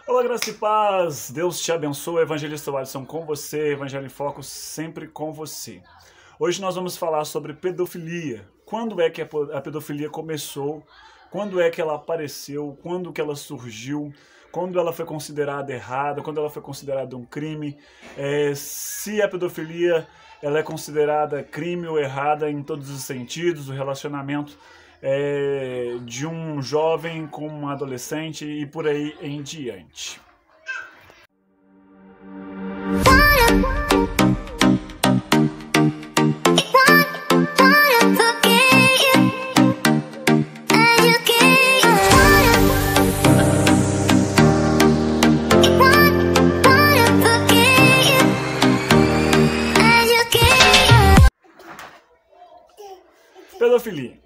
Olá, graça e paz, Deus te abençoe, Evangelista Alisson com você, Evangelho em Foco sempre com você. Hoje nós vamos falar sobre pedofilia. Quando é que a pedofilia começou? Quando é que ela apareceu? Quando que ela surgiu? Quando ela foi considerada errada? Quando ela foi considerada um crime? Se a pedofilia ela é considerada crime ou errada em todos os sentidos, o relacionamento de um jovem com um adolescente e por aí em diante. Pedofilia.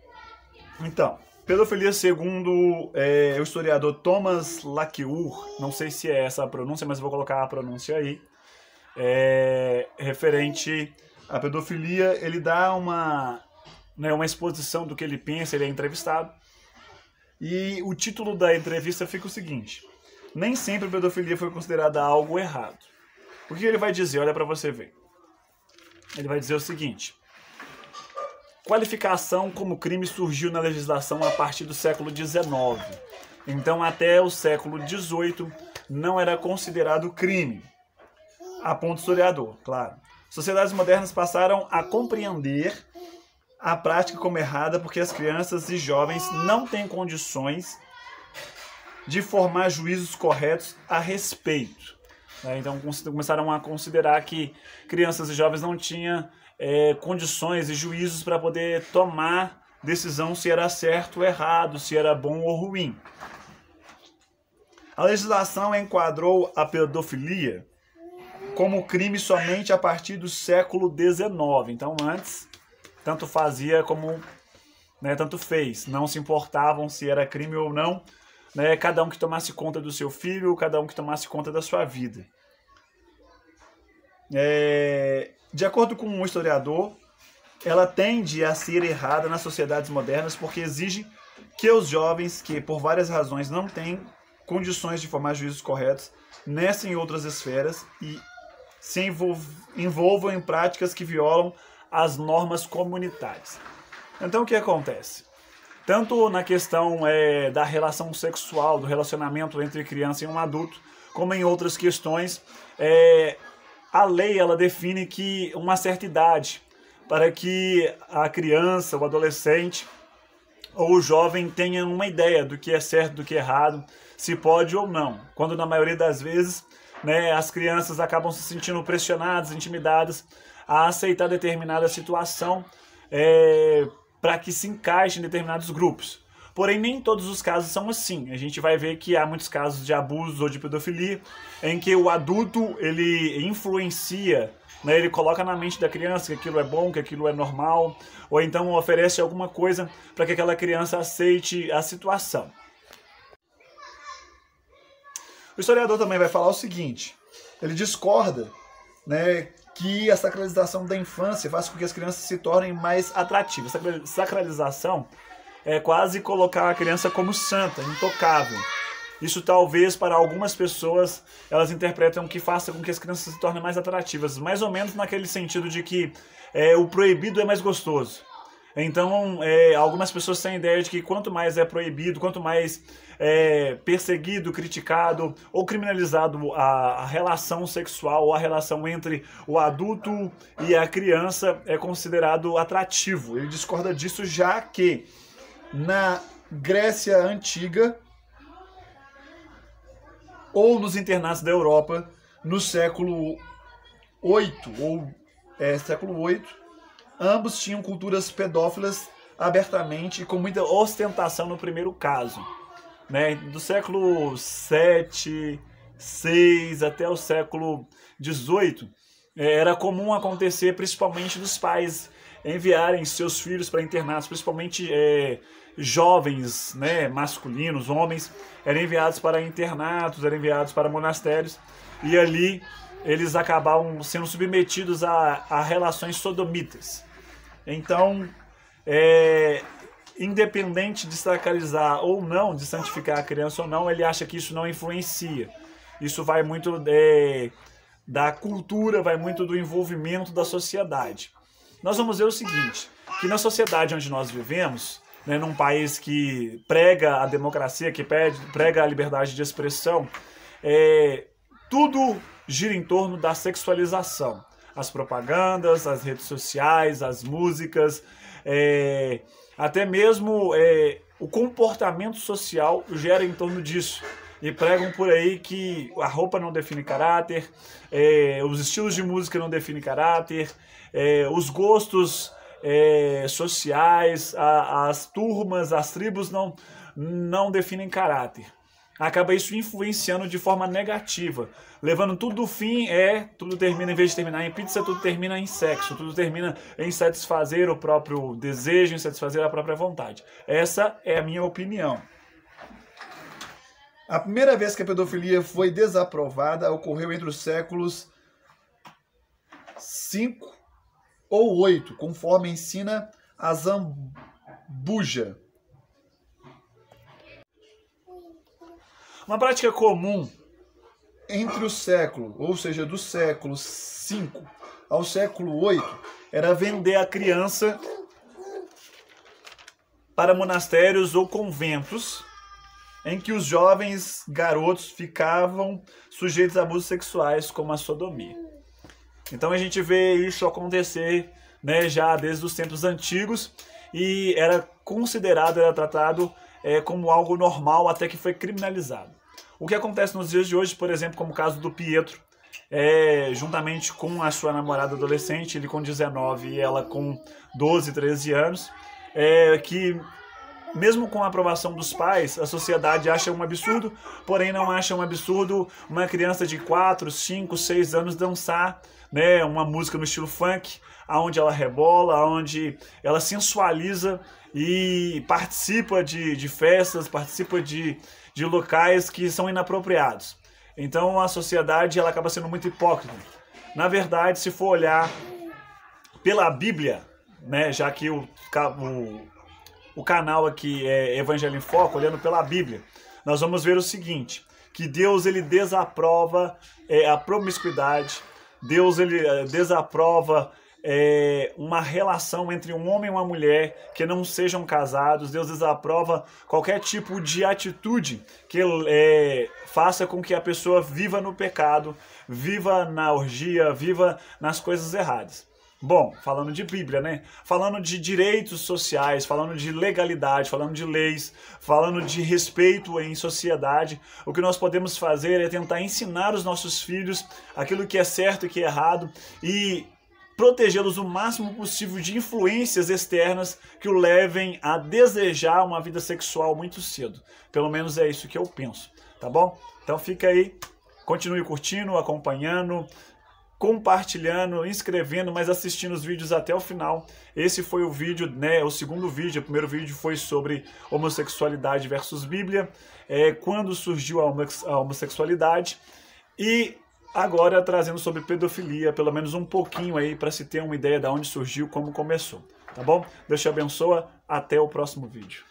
Então, pedofilia segundo o historiador Thomas Laqueur, não sei se é essa a pronúncia, mas eu vou colocar a pronúncia aí, referente à pedofilia, ele dá uma exposição do que ele pensa, ele é entrevistado, e o título da entrevista fica o seguinte: nem sempre a pedofilia foi considerada algo errado. O que ele vai dizer? Olha para você ver. Ele vai dizer o seguinte: qualificação como crime surgiu na legislação a partir do século XIX. Então, até o século XVIII, não era considerado crime. Aponta o historiador, claro. Sociedades modernas passaram a compreender a prática como errada porque as crianças e jovens não têm condições de formar juízos corretos a respeito. Então, começaram a considerar que crianças e jovens não tinham condições e juízos para poder tomar decisão se era certo ou errado, se era bom ou ruim. A legislação enquadrou a pedofilia como crime somente a partir do século XIX. Então, antes, tanto fazia como tanto fez. Não se importavam se era crime ou não. Cada um que tomasse conta do seu filho, cada um que tomasse conta da sua vida. De acordo com um historiador, ela tende a ser errada nas sociedades modernas porque exige que os jovens, que por várias razões não têm condições de formar juízos corretos nessa e em outras esferas e se envolvam em práticas que violam as normas comunitárias. Então o que acontece? Tanto na questão da relação sexual, do relacionamento entre criança e um adulto, como em outras questões, a lei ela define que uma certa idade para que a criança, o adolescente ou o jovem tenha uma ideia do que é certo, do que é errado, se pode ou não. Quando na maioria das vezes as crianças acabam se sentindo pressionadas, intimidadas a aceitar determinada situação para que se encaixe em determinados grupos. Porém, nem todos os casos são assim. A gente vai ver que há muitos casos de abuso ou de pedofilia em que o adulto ele influencia, ele coloca na mente da criança que aquilo é bom, que aquilo é normal, ou então oferece alguma coisa para que aquela criança aceite a situação. O historiador também vai falar o seguinte: ele discorda que a sacralização da infância faz com que as crianças se tornem mais atrativas. Sacralização é quase colocar a criança como santa, intocável. Isso talvez para algumas pessoas elas interpretam que faça com que as crianças se tornem mais atrativas, mais ou menos naquele sentido de que o proibido é mais gostoso. Então, algumas pessoas têm a ideia de que quanto mais é proibido, quanto mais perseguido, criticado ou criminalizado a relação sexual ou a relação entre o adulto e a criança é considerado atrativo. Ele discorda disso, já que na Grécia Antiga ou nos internatos da Europa, no século VIII, ambos tinham culturas pedófilas abertamente e com muita ostentação no primeiro caso. Do século VII, VI até o século XVIII, era comum acontecer principalmente dos pais enviarem seus filhos para internatos, principalmente jovens, masculinos, homens, eram enviados para internatos, eram enviados para monastérios, e ali eles acabavam sendo submetidos a relações sodomitas. Então, independente de sacralizar ou não, de santificar a criança ou não, ele acha que isso não influencia. Isso vai muito da cultura, vai muito do envolvimento da sociedade. Nós vamos ver o seguinte, que na sociedade onde nós vivemos, né, num país que prega a democracia, que prega a liberdade de expressão, tudo gira em torno da sexualização. As propagandas, as redes sociais, as músicas, até mesmo o comportamento social gera em torno disso. E pregam por aí que a roupa não define caráter, os estilos de música não definem caráter, os gostos sociais, as turmas, as tribos não definem caráter. Acaba isso influenciando de forma negativa, levando tudo do fim, tudo termina, em vez de terminar em pizza, tudo termina em sexo, tudo termina em satisfazer o próprio desejo, em satisfazer a própria vontade. Essa é a minha opinião. A primeira vez que a pedofilia foi desaprovada ocorreu entre os séculos 5 ou 8, conforme ensina a Zambuja. Uma prática comum entre o século, ou seja, do século 5 ao século 8, era vender a criança para monastérios ou conventos, em que os jovens garotos ficavam sujeitos a abusos sexuais, como a sodomia. Então a gente vê isso acontecer, né, já desde os tempos antigos, e era considerado, era tratado como algo normal, até que foi criminalizado. O que acontece nos dias de hoje, por exemplo, como o caso do Pietro, juntamente com a sua namorada adolescente, ele com 19 e ela com 12, 13 anos, que mesmo com a aprovação dos pais, a sociedade acha um absurdo, porém não acha um absurdo uma criança de 4, 5, 6 anos dançar, né, uma música no estilo funk, onde ela rebola, onde ela sensualiza e participa de festas, participa de locais que são inapropriados. Então a sociedade ela acaba sendo muito hipócrita. Na verdade, se for olhar pela Bíblia, né, já que o canal aqui é Evangelho em Foco, olhando pela Bíblia, nós vamos ver o seguinte, que Deus ele desaprova a promiscuidade, Deus ele desaprova uma relação entre um homem e uma mulher que não sejam casados, Deus desaprova qualquer tipo de atitude que faça com que a pessoa viva no pecado, viva na orgia, viva nas coisas erradas. Bom, falando de Bíblia, né? Falando de direitos sociais, falando de legalidade, falando de leis, falando de respeito em sociedade, o que nós podemos fazer é tentar ensinar os nossos filhos aquilo que é certo e que é errado e protegê-los o máximo possível de influências externas que o levem a desejar uma vida sexual muito cedo. Pelo menos é isso que eu penso, tá bom? Então fica aí, continue curtindo, acompanhando, compartilhando, inscrevendo, mas assistindo os vídeos até o final. Esse foi o vídeo, né, o segundo vídeo. O primeiro vídeo foi sobre homossexualidade versus Bíblia, quando surgiu a homossexualidade, e agora trazendo sobre pedofilia, pelo menos um pouquinho aí, para se ter uma ideia de onde surgiu, como começou. Tá bom? Deus te abençoe, até o próximo vídeo.